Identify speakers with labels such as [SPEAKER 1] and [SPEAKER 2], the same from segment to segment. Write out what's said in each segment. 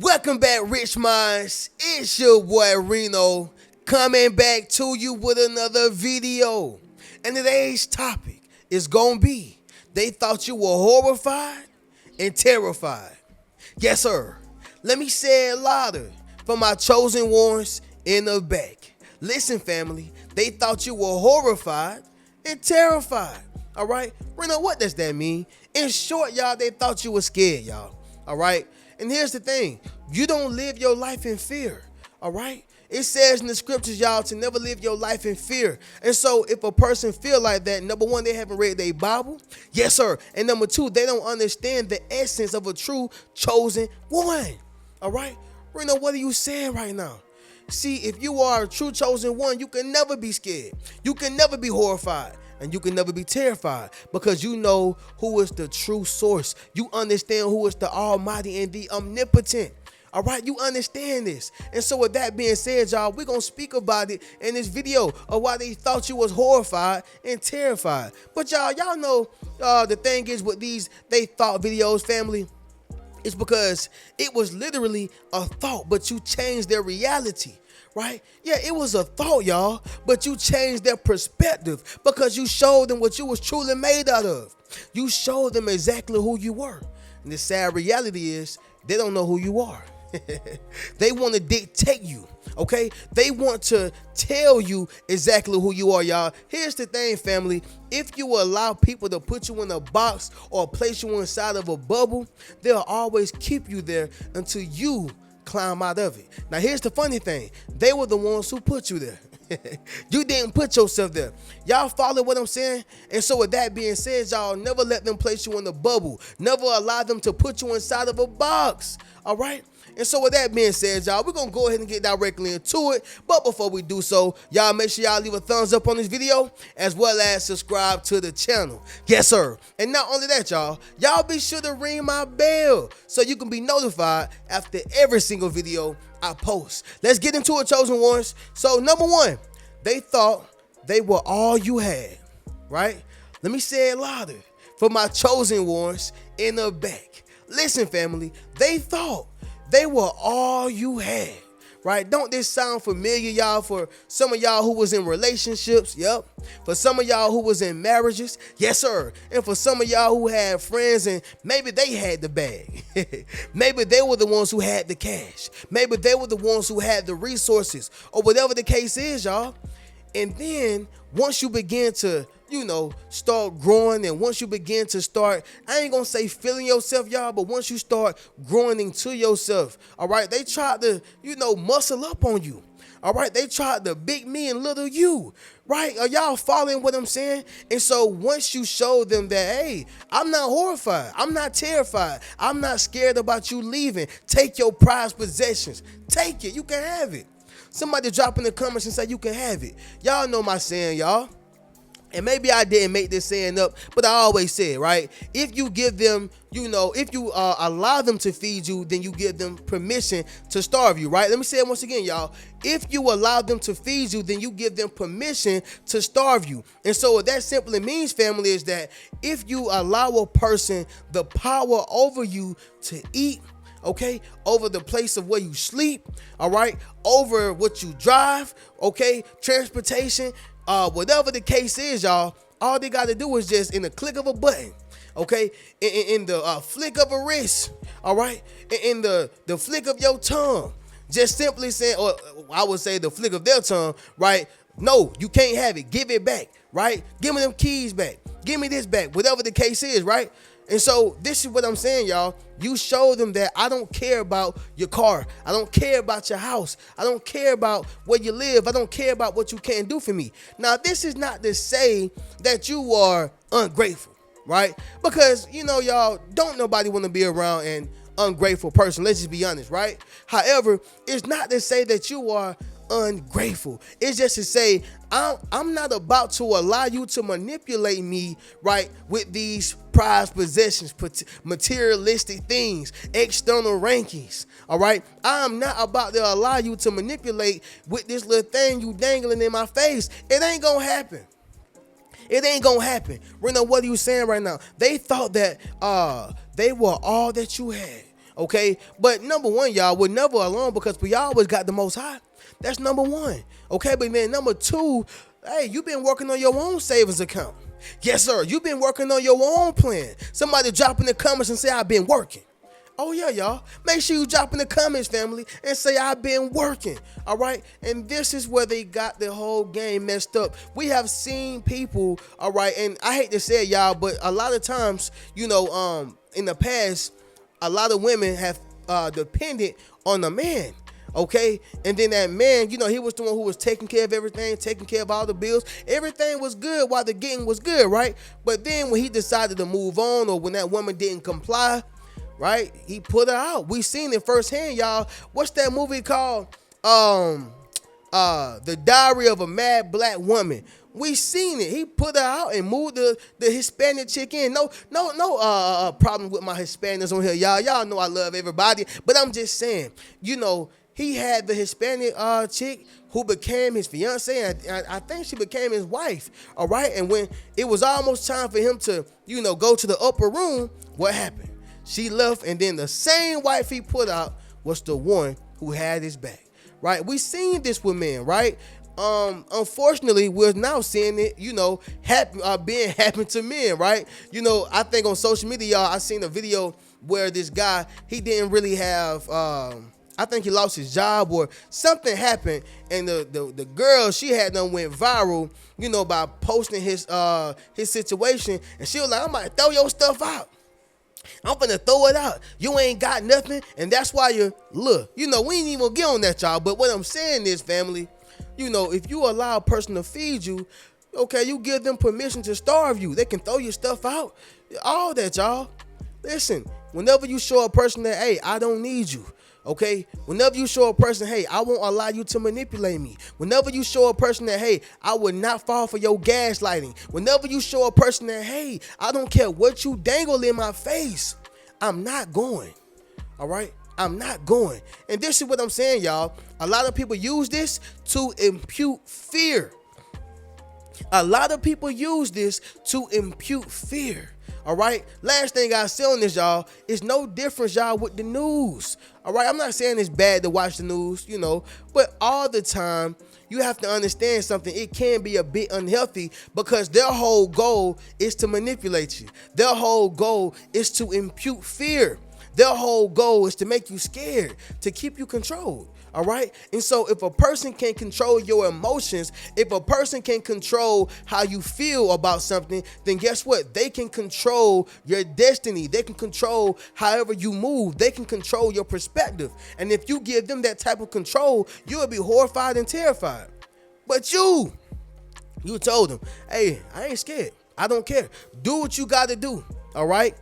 [SPEAKER 1] Welcome back, Rich Minds. It's your boy Reno coming back to you with another video. And today's topic is gonna be they thought you were horrified and terrified. Yes, sir. Let me say it louder for my chosen ones in the back. Listen, family, they thought you were horrified and terrified. All right, Reno, what does that mean? In short, y'all, they thought you were scared, y'all. All right. And here's the thing, you don't live your life in fear, all right? It says in the scriptures, y'all, to never live your life in fear. And so if a person feel like that, number one, they haven't read their Bible. Yes, sir. And number two, they don't understand the essence of a true chosen one, all right? Reno, what are you saying right now? See, if you are a true chosen one, you can never be scared. You can never be horrified. And you can never be terrified because you know who is the true source. You understand who is the almighty and the omnipotent. All right, you understand this. And so with that being said, y'all, we're going to speak about it in this video of why they thought you was horrified and terrified. But y'all know the thing is with these they thought videos, family, it's because it was literally a thought, but you changed their reality. Right? Yeah, it was a thought, y'all, but you changed their perspective because you showed them what you was truly made out of. You showed them exactly who you were. And the sad reality is they don't know who you are. They want to dictate you, okay? They want to tell you exactly who you are, y'all. Here's the thing, family. If you allow people to put you in a box or place you inside of a bubble, they'll always keep you there until you climb out of it. Now here's the funny thing, they were the ones who put you there. You didn't put yourself there. Y'all follow what I'm saying? And so with that being said, y'all, never let them place you in the bubble. Never allow them to put you inside of a box. All right? And so with that being said, y'all, we're going to go ahead and get directly into it. But before we do so, y'all make sure y'all leave a thumbs up on this video as well as subscribe to the channel. Yes, sir. And not only that, y'all be sure to ring my bell so you can be notified after every single video I post. Let's get into it, chosen ones. So number one, they thought they were all you had, right? Let me say it louder for my chosen ones in the back. Listen, family, they thought they were all you had, right? Don't this sound familiar, y'all, for some of y'all who was in relationships? Yep. For some of y'all who was in marriages? Yes, sir. And for some of y'all who had friends and maybe they had the bag. Maybe they were the ones who had the cash. Maybe they were the ones who had the resources or whatever the case is, y'all. And then once you begin to, start growing, and once you begin to start, I ain't gonna say feeling yourself, y'all, but once you start growing into yourself, all right, they tried to, muscle up on you. All right, they tried to big me and little you, right? Are y'all following what I'm saying? And so once you show them that, hey, I'm not horrified, I'm not terrified, I'm not scared about you leaving, take your prized possessions, take it, you can have it. Somebody drop in the comments and say you can have it. Y'all know my saying, y'all. And maybe I didn't make this saying up, but I always say it, right? If you give them, if you allow them to feed you, then you give them permission to starve you, right? Let me say it once again, y'all. If you allow them to feed you, then you give them permission to starve you. And so what that simply means, family, is that if you allow a person the power over you to eat, okay, over the place of where you sleep, all right, over what you drive, okay, transportation, whatever the case is, y'all, all they got to do is just in the click of a button, okay, in the flick of a wrist, all right, in the flick of your tongue, just simply saying, or I would say the flick of their tongue, right? No, you can't have it. Give it back, right? Give me them keys back. Give me this back, whatever the case is, right? And so this is what I'm saying, y'all. You show them that I don't care about your car. I don't care about your house. I don't care about where you live. I don't care about what you can do for me. Now, this is not to say that you are ungrateful, right? Because, y'all, don't nobody want to be around an ungrateful person. Let's just be honest, right? However, it's not to say that you are ungrateful. It's just to say I'm not about to allow you to manipulate me, right, with these prized possessions, materialistic things, external rankings. All right, I'm not about to allow you to manipulate with this little thing you dangling in my face. It ain't gonna happen. It ain't gonna happen. Reno, what are you saying right now? They thought that they were all that you had. Okay, but number one, y'all, we're never alone because we always got the Most High. That's number one. Okay, but then number two, hey, you've been working on your own savings account. Yes, sir. You've been working on your own plan. Somebody drop in the comments and say, I've been working. Oh, yeah, y'all. Make sure you drop in the comments, family, and say, I've been working. All right? And this is where they got the whole game messed up. We have seen people, all right, and I hate to say it, y'all, but a lot of times, in the past, a lot of women have depended on a man. Okay, and then that man, he was the one who was taking care of everything, taking care of all the bills. Everything was good while the getting was good, right? But then when he decided to move on, or when that woman didn't comply, right, he put her out. We seen it firsthand, y'all. What's that movie called? The Diary of a Mad Black Woman. We seen it. He put her out and moved the Hispanic chick in. No problem with my Hispanics on here, y'all. Y'all know I love everybody, but I'm just saying, he had the Hispanic chick who became his fiance, and I think she became his wife. All right, and when it was almost time for him to, go to the upper room, what happened? She left, and then the same wife he put out was the one who had his back. Right? We seen this with men, right? Unfortunately, we're now seeing it, being happen to men, right? I think on social media, y'all, I seen a video where this guy, he didn't really have, I think he lost his job or something happened, and the girl, she had done went viral, by posting his situation, and she was like, I'm about to throw your stuff out. I'm finna throw it out. You ain't got nothing, and that's why we ain't even gonna get on that, y'all. But what I'm saying is, family, if you allow a person to feed you, okay, you give them permission to starve you. They can throw your stuff out. All that, y'all. Listen, whenever you show a person that, hey, I don't need you, okay? Whenever you show a person, hey, I won't allow you to manipulate me. Whenever you show a person that, hey, I would not fall for your gaslighting. Whenever you show a person that, hey, I don't care what you dangle in my face, I'm not going, all right? I'm not going. And this is what I'm saying, y'all. A lot of people use this to impute fear. A lot of people use this to impute fear. All right. Last thing I say on this, y'all, is no difference, y'all, with the news. All right. I'm not saying it's bad to watch the news, but all the time you have to understand something. It can be a bit unhealthy because their whole goal is to manipulate you. Their whole goal is to impute fear. Their whole goal is to make you scared, to keep you controlled. All right. And so if a person can control your emotions, if a person can control how you feel about something, then guess what? They can control your destiny. They can control however you move. They can control your perspective. And if you give them that type of control, you'll be horrified and terrified. But you told them, hey, I ain't scared. I don't care. Do what you got to do. All right.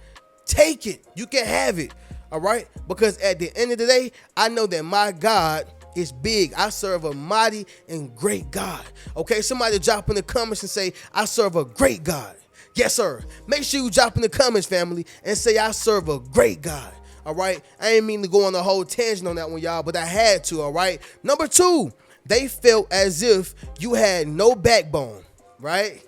[SPEAKER 1] Take it. You can have it. All right. Because at the end of the day, I know that my God is big. I serve a mighty and great God. Okay. Somebody drop in the comments and say, I serve a great God. Yes, sir. Make sure you drop in the comments, family, and say, I serve a great God. All right. I ain't mean to go on a whole tangent on that one, y'all, but I had to. All right. Number two, they felt as if you had no backbone. Right.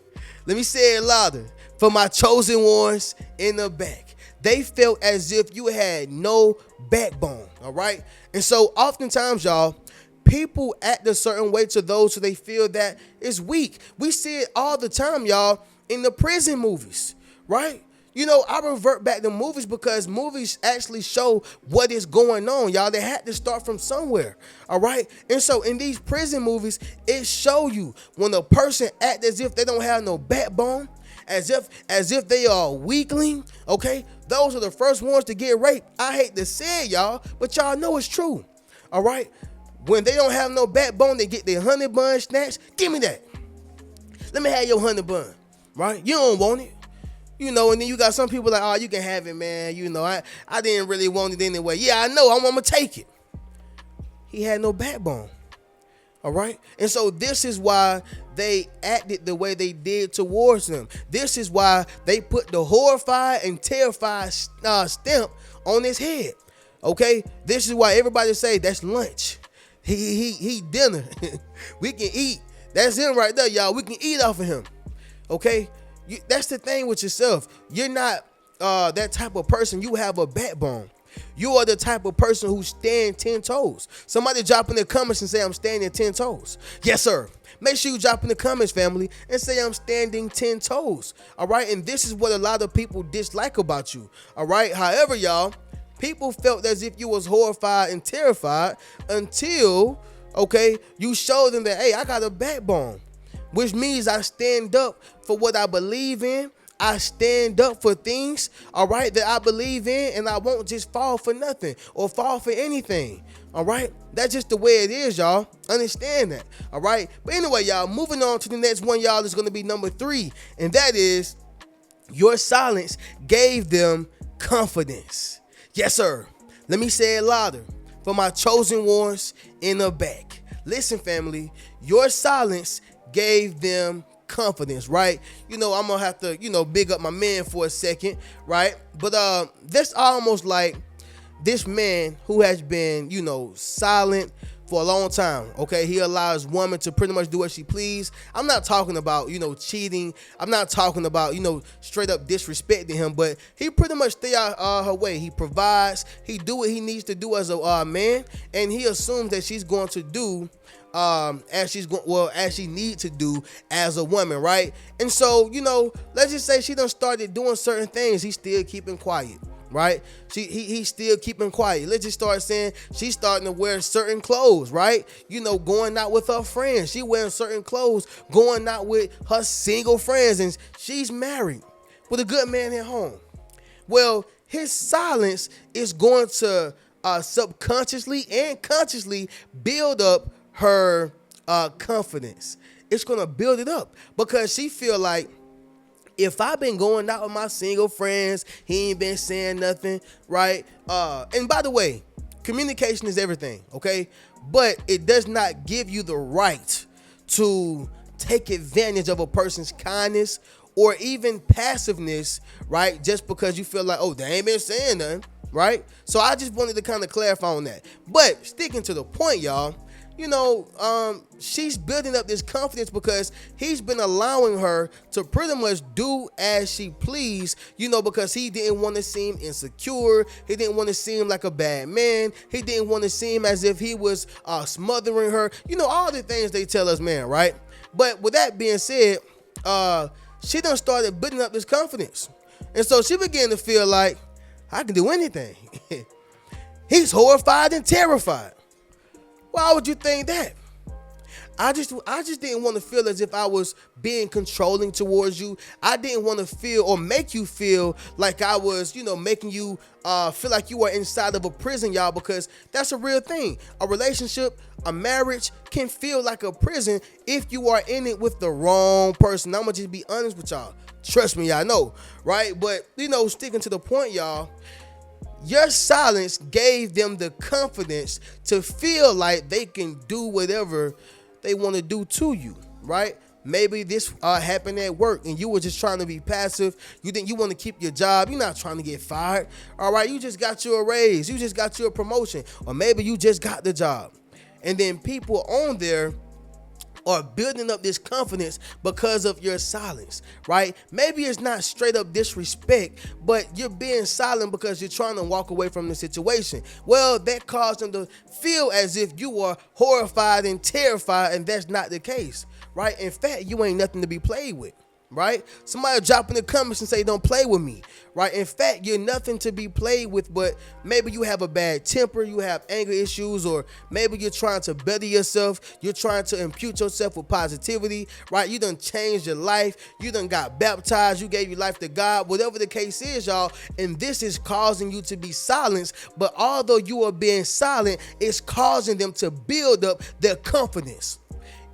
[SPEAKER 1] Let me say it louder for my chosen ones in the back. They felt as if you had no backbone, all right? And so oftentimes, y'all, people act a certain way to those who they feel that is weak. We see it all the time, y'all, in the prison movies, right? I revert back to movies because movies actually show what is going on, y'all. They had to start from somewhere, all right? And so in these prison movies, it show you when a person act as if they don't have no backbone, as if they are a weakling, okay? Those are the first ones to get raped. I hate to say it, y'all, but y'all know it's true, all right? When they don't have no backbone, they get their honey bun snatched. Give me that. Let me have your honey bun, right? You don't want it, and then you got some people like, oh, you can have it, man. I didn't really want it anyway. Yeah, I know. I'm going to take it. He had no backbone. All right. And so this is why they acted the way they did towards them. This is why they put the horrified and terrified stamp on his head. OK, this is why everybody say that's lunch. He dinner. We can eat. That's him right there, y'all. We can eat off of him. OK, that's the thing with yourself. You're not that type of person. You have a backbone. You are the type of person who stand 10 toes. Somebody drop in the comments and say, I'm standing 10 toes. Yes, sir. Make sure you drop in the comments, family, and say I'm standing 10 toes. All right. And this is what a lot of people dislike about you. All right. However, y'all, people felt as if you was horrified and terrified until, okay, you showed them that, hey, I got a backbone, which means I stand up for what I believe in. I stand up for things, all right, that I believe in, and I won't just fall for nothing or fall for anything, all right? That's just the way it is, y'all. Understand that, all right? But anyway, y'all, moving on to the next one, y'all, is going to be number 3, and that is your silence gave them confidence. Yes, sir. Let me say it louder for my chosen ones in the back. Listen, family, your silence gave them confidence, right? I'm gonna have to, big up my man for a second, right? But that's almost like this man who has been, silent for a long time, okay? He allows women to pretty much do what she please. I'm not talking about, cheating. I'm not talking about, straight up disrespecting him, but he pretty much stay out her way. He provides, he do what he needs to do as a man, and he assumes that she's going to do as she needs to do as a woman, right? And so, let's just say she done started doing certain things. He's still keeping quiet, right? He's still keeping quiet. Let's just start saying she's starting to wear certain clothes, right? Going out with her friends. She wearing certain clothes, going out with her single friends, and she's married with a good man at home. Well, his silence is going to subconsciously and consciously build up her confidence. It's gonna build it up because she feel like, if I've been going out with my single friends, he ain't been saying nothing, right? And by the way, communication is everything, okay? But it does not give you the right to take advantage of a person's kindness or even passiveness, right? Just because you feel like, oh, they ain't been saying nothing, right? So I just wanted to kind of clarify on that. But sticking to the point, y'all, she's building up this confidence because he's been allowing her to pretty much do as she please, because he didn't want to seem insecure. He didn't want to seem like a bad man. He didn't want to seem as if he was smothering her. All the things they tell us, man, right? But with that being said, she done started building up this confidence. And so she began to feel like, I can do anything. He's horrified and terrified. Why would you think that? I just didn't want to feel as if I was being controlling towards you. I didn't want to feel or make you feel like I was, making you feel like you were inside of a prison, y'all, because that's a real thing. A relationship, a marriage can feel like a prison if you are in it with the wrong person. I'm going to just be honest with y'all. Trust me, y'all know, right? But, sticking to the point, y'all, your silence gave them the confidence to feel like they can do whatever they want to do to you, right? Maybe this happened at work and you were just trying to be passive. You think you want to keep your job. You're not trying to get fired, all right? You just got you a raise. You just got you a promotion. Or maybe you just got the job. And then people on there are building up this confidence because of your silence, right? Maybe it's not straight up disrespect, but you're being silent because you're trying to walk away from the situation. Well, that caused them to feel as if you are horrified and terrified, and that's not the case, right? In fact, you ain't nothing to be played with, right? Somebody drop in the comments and say, don't play with me, right? In fact, you're nothing to be played with, but maybe you have a bad temper, you have anger issues, or maybe you're trying to better yourself. You're trying to impute yourself with positivity, right? You done changed your life. You done got baptized. You gave your life to God, whatever the case is, y'all. And this is causing you to be silenced. But although you are being silent, it's causing them to build up their confidence.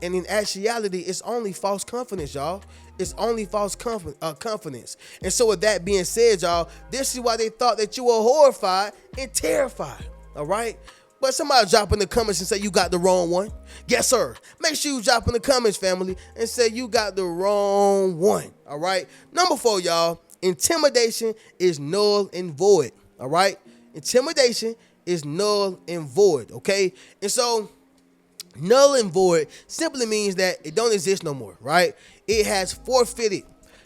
[SPEAKER 1] And in actuality, it's only false confidence, y'all. It's only false confidence. And so with that being said, y'all, this is why they thought that you were horrified and terrified, all right? But somebody drop in the comments and say you got the wrong one. Yes, sir. Make sure you drop in the comments, family, and say you got the wrong one, all right? Number 4, y'all, intimidation is null and void, all right? Intimidation is null and void, okay? And so null and void simply means that it don't exist no more, right? It has forfeited,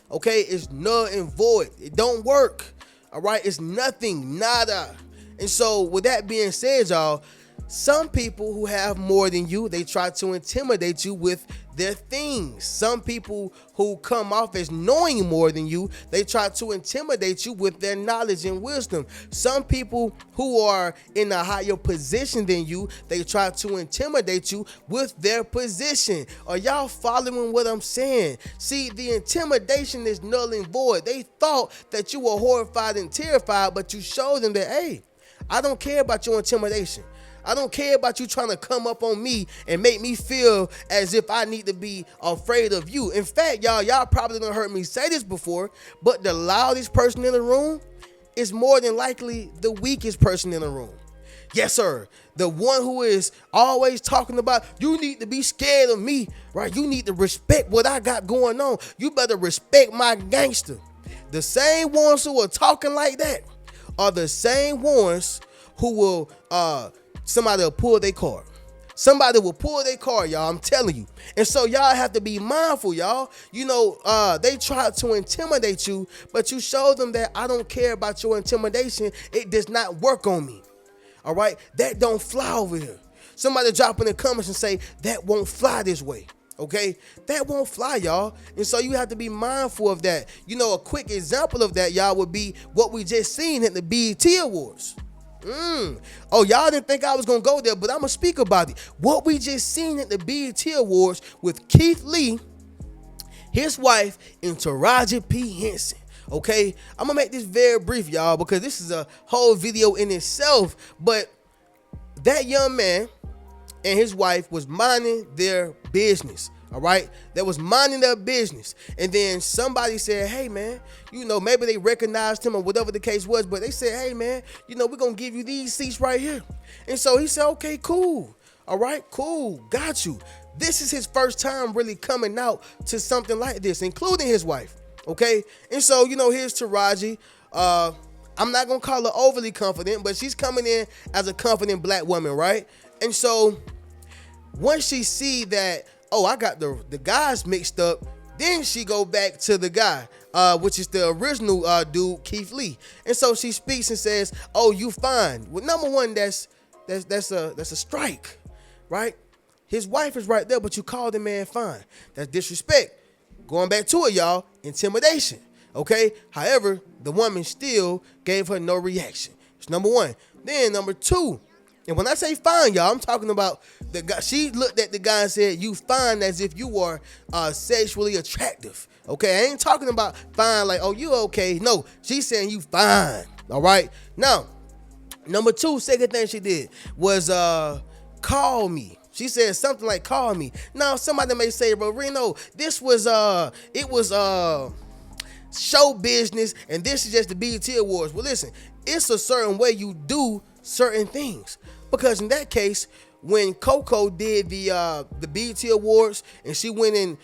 [SPEAKER 1] okay? It's null and void. It don't work, all right? It's nothing, nada. And so with that being said, y'all, some people who have more than you, they try to intimidate you with their things. Some people who come off as knowing more than you, they try to intimidate you with their knowledge and wisdom. Some people who are in a higher position than you, they try to intimidate you with their position. Are y'all following what I'm saying? See, the intimidation is null and void. They thought that you were horrified and terrified, but you showed them that, hey, I don't care about your intimidation. I don't care about you trying to come up on me and make me feel as if I need to be afraid of you. In fact, y'all probably done heard me say this before, but the loudest person in the room is more than likely the weakest person in the room. Yes, sir. The one who is always talking about, you need to be scared of me, right? You need to respect what I got going on. You better respect my gangster. The same ones who are talking like that are the same ones who will, somebody will pull their card. Somebody will pull their card, y'all. I'm telling you. And so y'all have to be mindful, y'all. You know, they try to intimidate you, but you show them that I don't care about your intimidation. It does not work on me. All right? That don't fly over here. Somebody drop in the comments and say, that won't fly this way. Okay? That won't fly, y'all. And so you have to be mindful of that. You know, a quick example of that, y'all, would be what we just seen at the BET Awards. Oh, y'all didn't think I was gonna go there, but I'm gonna speak about it. What we just seen at the BET Awards with Keith Lee, his wife, and Taraji P. Henson. Okay, I'm gonna make this very brief, y'all, because this is a whole video in itself. But that young man and his wife was minding their business. All right, that was minding their business, and then somebody said, hey man, you know, maybe they recognized him or whatever the case was, but they said, hey man, you know, we're gonna give you these seats right here. And so he said, okay, cool. All right, cool, got you. This is his first time really coming out to something like this, including his wife. Okay, and so, you know, here's Taraji. I'm not gonna call her overly confident, but she's coming in as a confident black woman, right? And so once she see that, oh, I got the guys mixed up, then she go back to the guy, which is the original dude, Keith Lee. And so she speaks and says, oh, you fine. Well, number one, that's a strike, right? His wife is right there, but you call the man fine. That's disrespect. Going back to it, y'all, intimidation. Okay? However, the woman still gave her no reaction. It's number one. Then number two, and when I say fine, y'all, I'm talking about the guy. She looked at the guy and said, you fine, as if you were sexually attractive. Okay, I ain't talking about fine like, oh, you okay. No, she's saying you fine. All right. Now, number two, second thing she did was call me. She said something like, call me. Now, somebody may say, bro, Reno, this was it was show business, and this is just the BET Awards. Well, listen, it's a certain way you do certain things, because in that case, when Coco did the BET Awards and she went and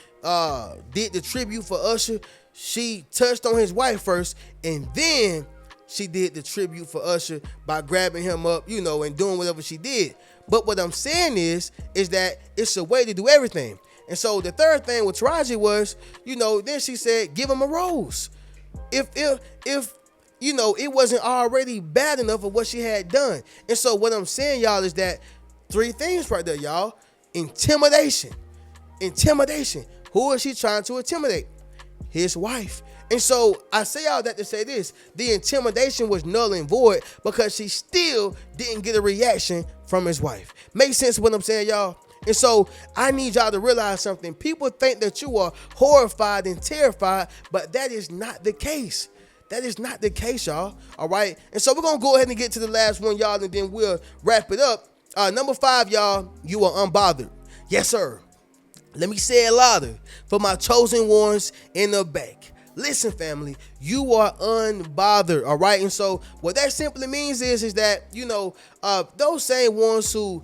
[SPEAKER 1] did the tribute for Usher, she touched on his wife first, and then she did the tribute for Usher by grabbing him up, you know, and doing whatever she did. But what I'm saying is that it's a way to do everything. And so the third thing with Taraji was, you know, then she said, give him a rose. If you know, it wasn't already bad enough of what she had done. And so what I'm saying, y'all, is that three things right there, y'all. Intimidation. Who is she trying to intimidate? His wife. And so I say all that to say this. The intimidation was null and void because she still didn't get a reaction from his wife. Make sense what I'm saying, y'all? And so I need y'all to realize something. People think that you are horrified and terrified, but that is not the case. That is not the case, y'all. All right. And so we're going to go ahead and get to the last one, y'all, and then we'll wrap it up. Number 5, y'all, you are unbothered. Yes, sir. Let me say it louder for my chosen ones in the back. Listen, family, you are unbothered, all right? And so what that simply means is that, you know, those same ones who,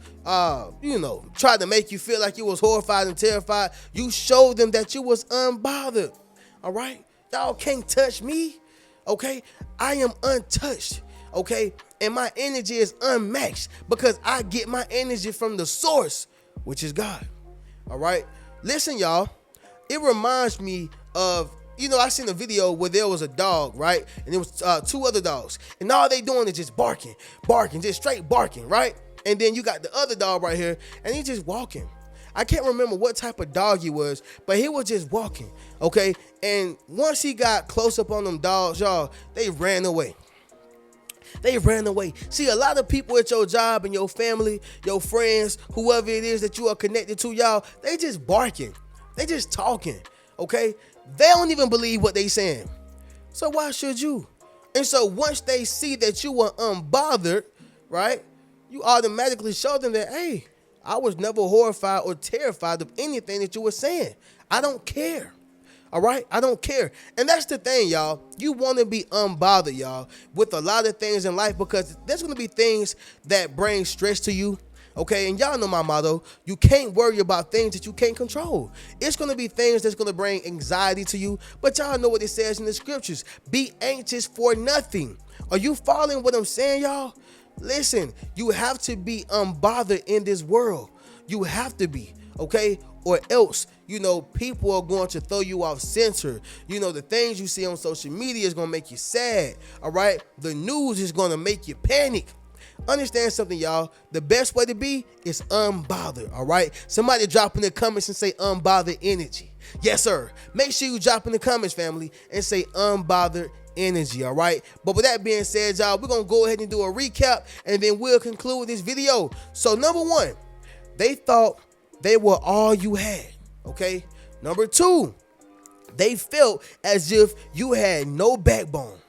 [SPEAKER 1] you know, tried to make you feel like you was horrified and terrified, you showed them that you was unbothered, all right? Y'all can't touch me, okay? I am untouched, okay? And my energy is unmatched because I get my energy from the source, which is God, all right? Listen, y'all, it reminds me of I seen a video where there was a dog, right? And there was two other dogs. And all they doing is just barking, just straight barking, right? And then you got the other dog right here, and he's just walking. I can't remember what type of dog he was, but he was just walking, okay? And once he got close up on them dogs, y'all, they ran away. They ran away. See, a lot of people at your job and your family, your friends, whoever it is that you are connected to, y'all, they just barking. They just talking, okay? They don't even believe what they saying. So why should you? And so once they see that you are unbothered, right, you automatically show them that, hey, I was never horrified or terrified of anything that you were saying. I don't care. All right? I don't care. And that's the thing, y'all. You want to be unbothered, y'all, with a lot of things in life, because there's going to be things that bring stress to you. Okay, and y'all know my motto, you can't worry about things that you can't control. It's going to be things that's going to bring anxiety to you, but y'all know what it says in the scriptures. Be anxious for nothing. Are you following what I'm saying, y'all? Listen, you have to be unbothered in this world. You have to be, okay? Or else, people are going to throw you off center. The things you see on social media is going to make you sad, all right? The news is going to make you panic. Understand something, y'all. The best way to be is unbothered, all right? Somebody drop in the comments and say unbothered energy. Yes, sir. Make sure you drop in the comments, family, and say unbothered energy, all right? But with that being said, y'all, we're going to go ahead and do a recap, and then we'll conclude this video. So, number one, they thought they were all you had, okay? Number two, they felt as if you had no backbone.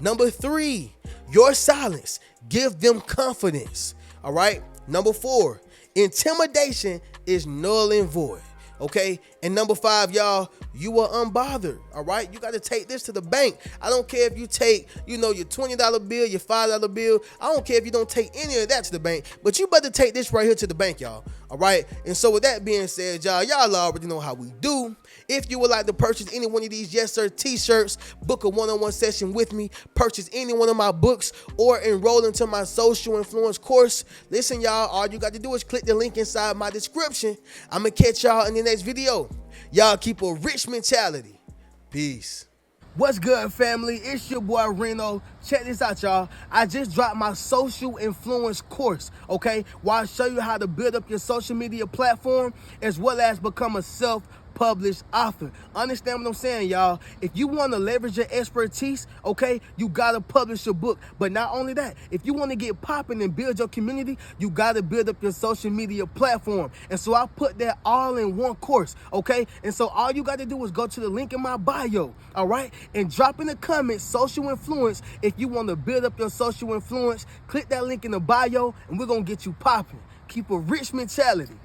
[SPEAKER 1] Number three, your silence give them confidence. All right. Number four, intimidation is null and void. Okay. And number five, y'all, you are unbothered. All right. You got to take this to the bank. I don't care if you take, your $20 bill, your $5 bill. I don't care if you don't take any of that to the bank, but you better take this right here to the bank, y'all. All right. And so with that being said, y'all already know how we do. If you would like to purchase any one of these Yes Sir t-shirts, book a one-on-one session with me, purchase any one of my books, or enroll into my social influence course, listen, y'all, all you got to do is click the link inside my description. I'm going to catch y'all in the next video. Y'all keep a rich mentality. Peace. What's good, family? It's your boy Reno. Check this out, y'all. I just dropped my social influence course, okay? Where I show you how to build up your social media platform as well as become a self-published author. Understand what I'm saying, y'all? If you want to leverage your expertise, okay, you got to publish your book. But not only that, if you want to get popping and build your community, you got to build up your social media platform. And so I put that all in one course, okay? And so all you got to do is go to the link in my bio, all right? And drop in the comments, social influence. If you want to build up your social influence, click that link in the bio, and we're going to get you popping. Keep a rich mentality.